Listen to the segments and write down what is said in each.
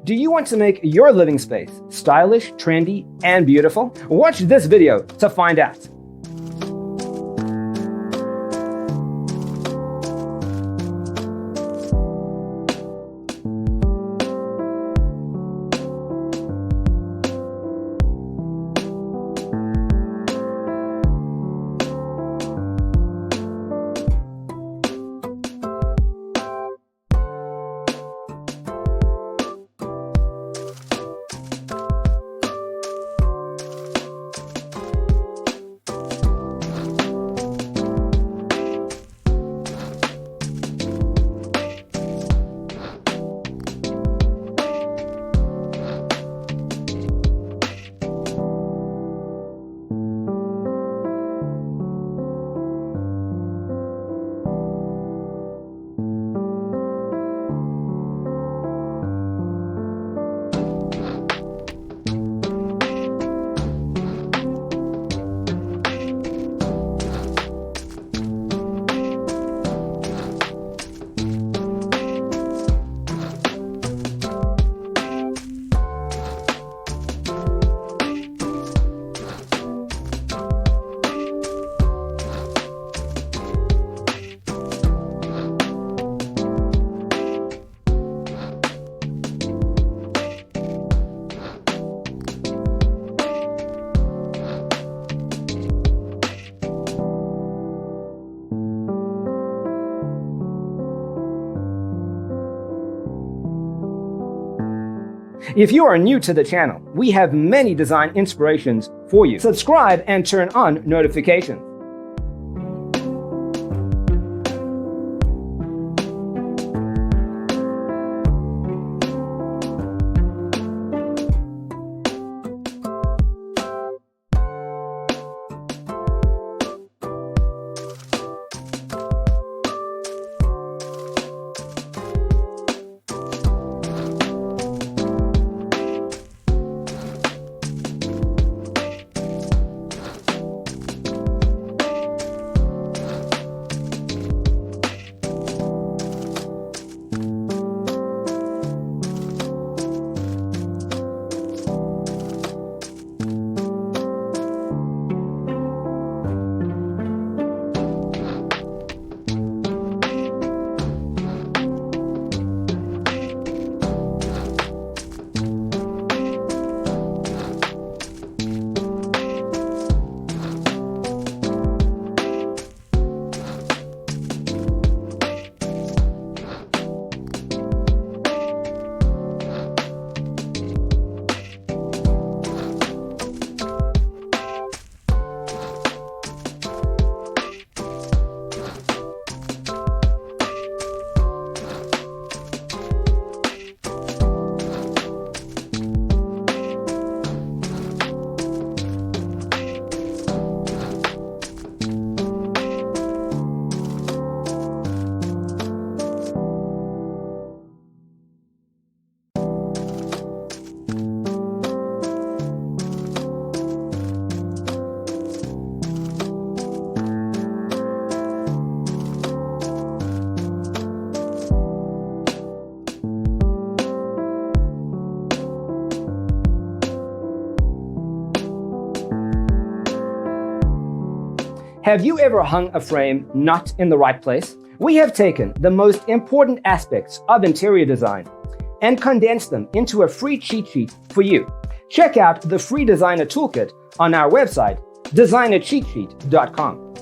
Do you want to make your living space stylish, trendy, and beautiful? Watch this video to find out. If you are new to the channel, we have many design inspirations for you. Subscribe and turn on notifications. Have you ever hung a frame not in the right place? We have taken the most important aspects of interior design and condensed them into a free cheat sheet for you. Check out the free designer toolkit on our website, designercheatsheet.com.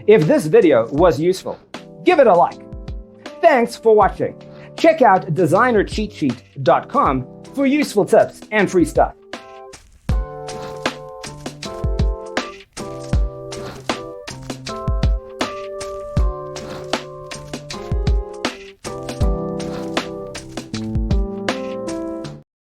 If this video was useful, give it a like. Thanks for watching. Check out designercheatsheet.com for useful tips and free stuff.